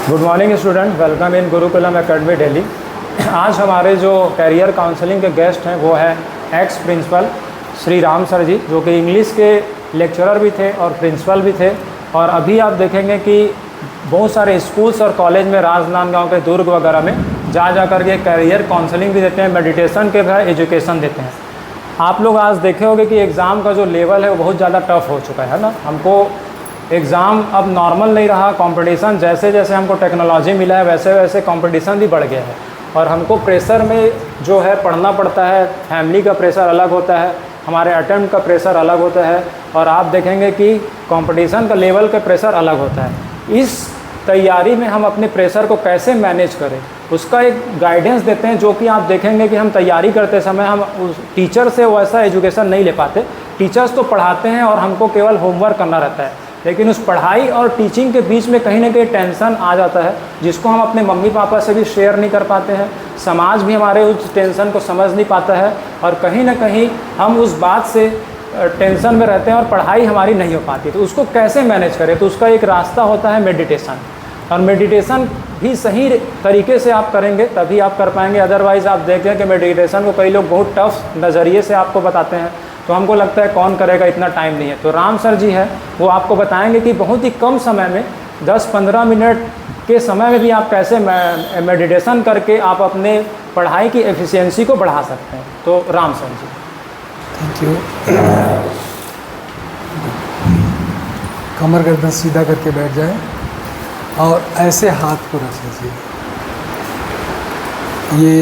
Good morning student, welcome in Gurukulam academy Delhi. आज हमारे जो कैरियर काउंसलिंग के गेस्ट हैं वो है ex principal Shri Ram sir ji, जो कि इंग्लिश के लेक्चरर भी थे और प्रिंसिपल भी थे। और अभी आप देखेंगे कि बहुत सारे स्कूल्स और कॉलेज में राजनांदगांव के दुर्ग वगैरह में जा कर के कैरियर काउंसलिंग भी देते हैं, मेडिटेशन के भी एजुकेशन देते हैं। आप लोग आज देखे होंगे कि एग्ज़ाम का जो लेवल है वो बहुत ज़्यादा टफ हो चुका है ना। हमको एग्ज़ाम अब नॉर्मल नहीं रहा, कंपटीशन जैसे जैसे हमको टेक्नोलॉजी मिला है वैसे वैसे कंपटीशन भी बढ़ गया है और हमको प्रेशर में जो है पढ़ना पड़ता है। फैमिली का प्रेशर अलग होता है, हमारे अटेम्प्ट का प्रेशर अलग होता है और आप देखेंगे कि कंपटीशन का लेवल का प्रेशर अलग होता है। इस तैयारी में हम अपने प्रेशर को कैसे मैनेज करें उसका एक गाइडेंस देते हैं, जो कि आप देखेंगे कि हम तैयारी करते समय हम उस टीचर से वैसा एजुकेशन नहीं ले पाते। टीचर्स तो पढ़ाते हैं और हमको केवल होमवर्क करना रहता है, लेकिन उस पढ़ाई और टीचिंग के बीच में कहीं ना कहीं टेंशन आ जाता है, जिसको हम अपने मम्मी पापा से भी शेयर नहीं कर पाते हैं। समाज भी हमारे उस टेंशन को समझ नहीं पाता है और कहीं ना कहीं हम उस बात से टेंशन में रहते हैं और पढ़ाई हमारी नहीं हो पाती। तो उसको कैसे मैनेज करें, तो उसका एक रास्ता होता है मेडिटेशन। और मेडिटेशन भी सही तरीके से आप करेंगे तभी आप कर पाएंगे। अदरवाइज़ आप देखें कि मेडिटेशन को कई लोग बहुत टफ नज़रिए से आपको बताते हैं, तो हमको लगता है कौन करेगा, इतना टाइम नहीं है। तो राम सर जी है, वो आपको बताएंगे कि बहुत ही कम समय में 10-15 मिनट के समय में भी आप कैसे मेडिटेशन करके आप अपने पढ़ाई की एफिशिएंसी को बढ़ा सकते हैं। तो Ram sir ji. Thank you. कमर गर्दन सीधा करके बैठ जाए और ऐसे हाथ को रख लीजिए। ये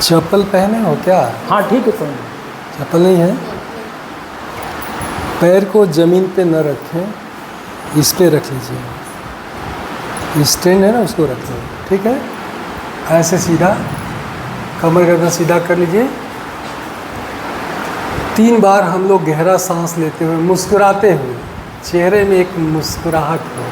चप्पल पहने हो क्या? हाँ ठीक है, कोई नहीं। चप्पल नहीं है। पैर को ज़मीन पे न रखें, इस पे रख लीजिए। स्टैंड है ना, उसको रख लीजिए। ठीक है, ऐसे सीधा कमर गर्दन सीधा कर लीजिए। 3 बार हम लोग गहरा सांस लेते हुए मुस्कुराते हुए, चेहरे में एक मुस्कुराहट हो,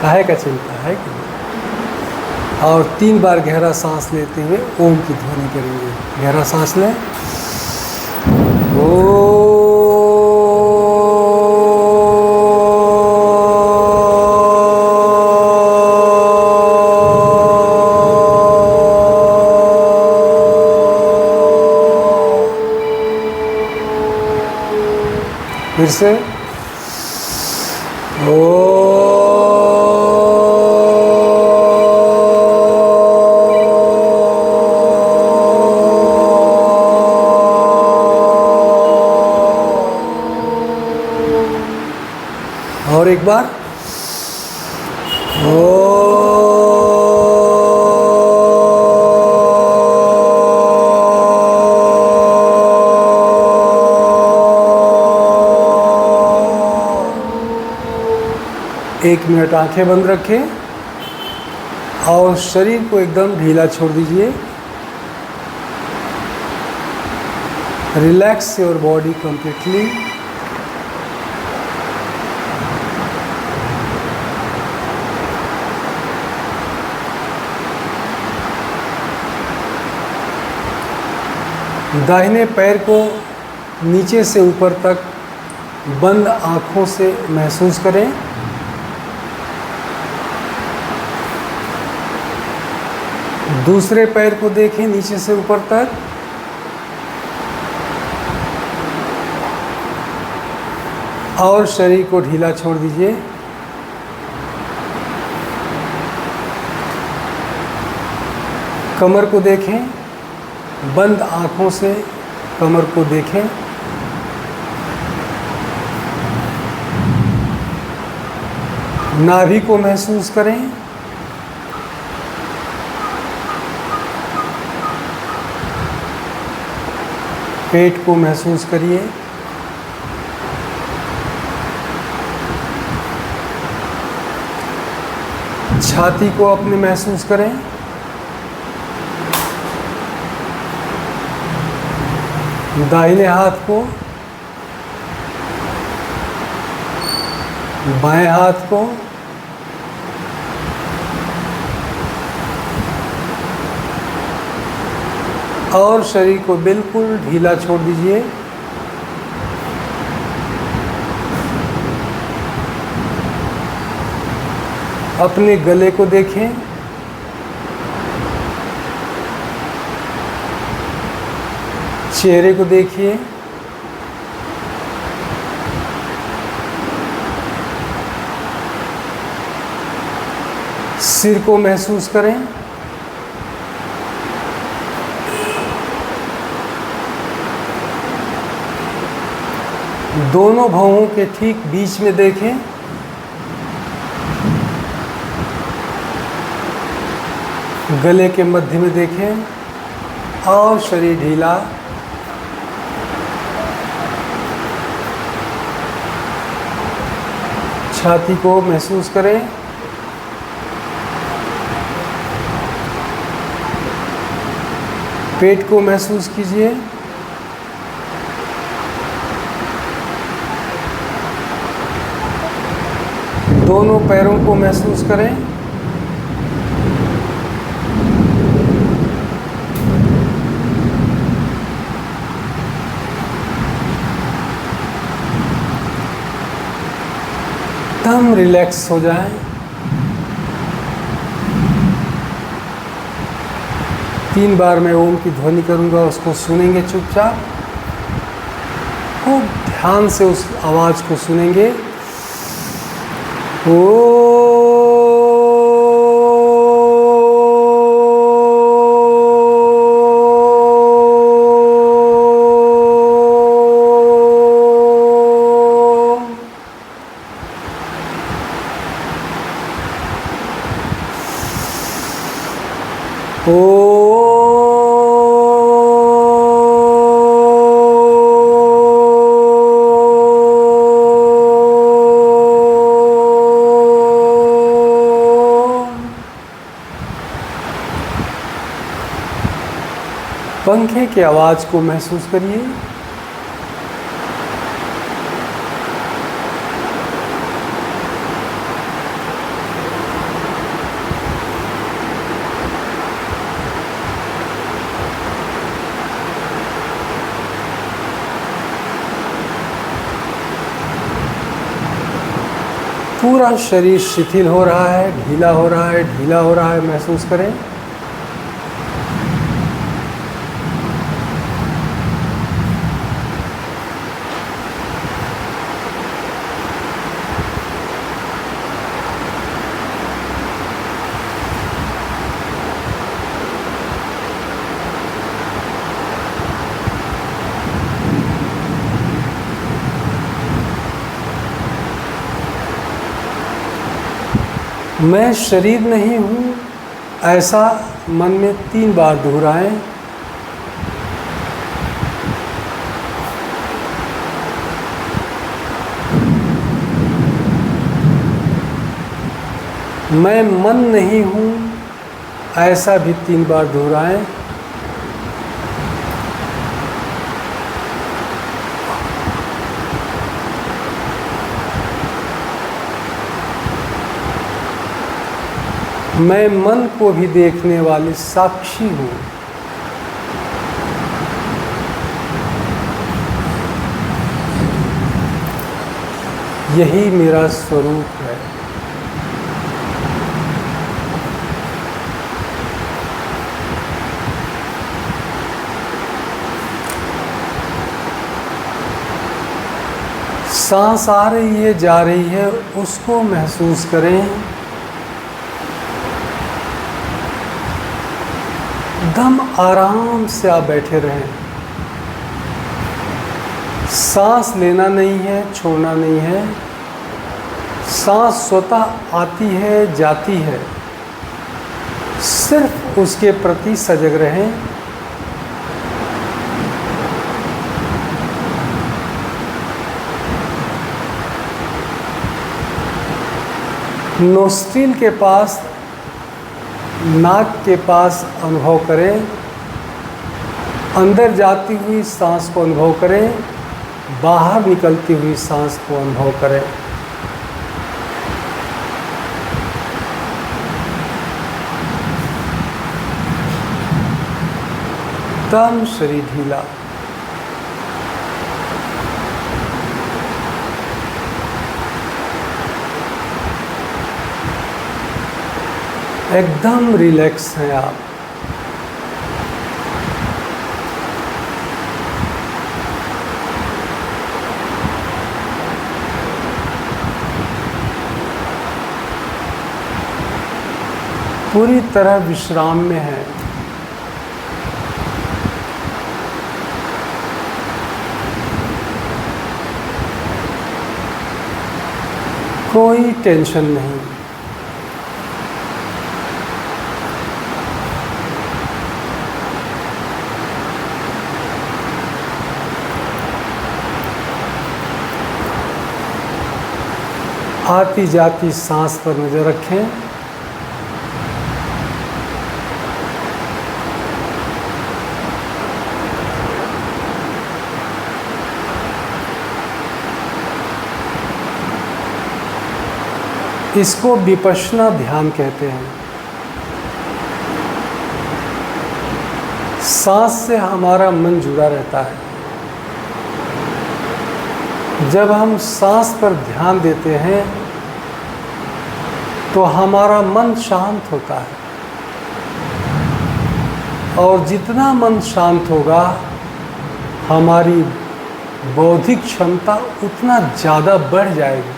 काहे का चिंता है कि, और 3 बार गहरा सांस लेते हुए ओम की ध्वनि करेंगे। गहरा सांस लें, ओ। फिर से और एक बार एक मिनट आंखें बंद रखें और शरीर को एकदम ढीला छोड़ दीजिए। Relax your body completely. दाहिने पैर को नीचे से ऊपर तक बंद आँखों से महसूस करें। दूसरे पैर को देखें नीचे से ऊपर तक। और शरीर को ढीला छोड़ दीजिए। कमर को देखें, बंद आँखों से कमर को देखें। नाभि को महसूस करें। पेट को महसूस करिए। छाती को अपने महसूस करें। दाहिने हाथ को, बाएं हाथ को, और शरीर को बिल्कुल ढीला छोड़ दीजिए। अपने गले को देखें, चेहरे को देखिए, सिर को महसूस करें, दोनों भौहों के ठीक बीच में देखें, गले के मध्य में देखें और शरीर ढीला, छाती को महसूस करें, पेट को महसूस कीजिए, दोनों पैरों को महसूस करें, एकदम रिलैक्स हो जाएं। 3 बार मैं ओम की ध्वनि करूंगा, उसको सुनेंगे चुपचाप, खूब ध्यान से उस आवाज़ को सुनेंगे। पंखे की आवाज़ को महसूस करिए, पूरा शरीर शिथिल हो रहा है, ढीला हो रहा है, ढीला हो रहा है, महसूस करें। मैं शरीर नहीं हूँ, ऐसा मन में 3 बार दोहराएं। मैं मन नहीं हूँ, ऐसा भी 3 बार दोहराएं। मैं मन को भी देखने वाली साक्षी हूँ। यही मेरा स्वरूप है। सांस आ रही है, जा रही है, उसको महसूस करें। दम आराम से आप बैठे रहें। सांस लेना नहीं है, छोड़ना नहीं है। सांस स्वतः आती है, जाती है, सिर्फ उसके प्रति सजग रहें। नोस्ट्रिल के पास, नाक के पास अनुभव करें। अंदर जाती हुई सांस को अनुभव करें, बाहर निकलती हुई सांस को अनुभव करें। तन शरीर ढीला। एकदम रिलैक्स हैं आप। पूरी तरह विश्राम में है। कोई टेंशन नहीं। आती जाती सांस पर नजर रखें। इसको विपश्यना ध्यान कहते हैं। सांस से हमारा मन जुड़ा रहता है। जब हम सांस पर ध्यान देते हैं तो हमारा मन शांत होता है, और जितना मन शांत होगा हमारी बौद्धिक क्षमता उतना ज़्यादा बढ़ जाएगी।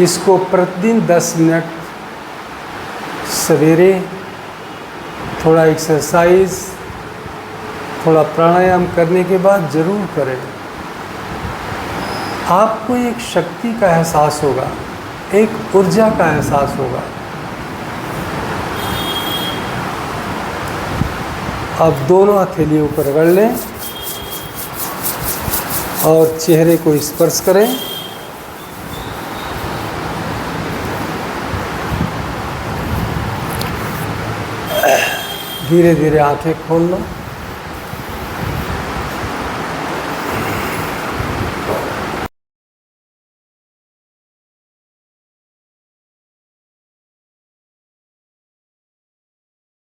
इसको प्रतिदिन 10 मिनट सवेरे थोड़ा एक्सरसाइज, थोड़ा प्राणायाम करने के बाद ज़रूर करें। आपको एक शक्ति का एहसास होगा, एक ऊर्जा का एहसास होगा। अब दोनों हथेलियों को रगड़ लें और चेहरे को स्पर्श करें। धीरे धीरे आंखें खोल लो।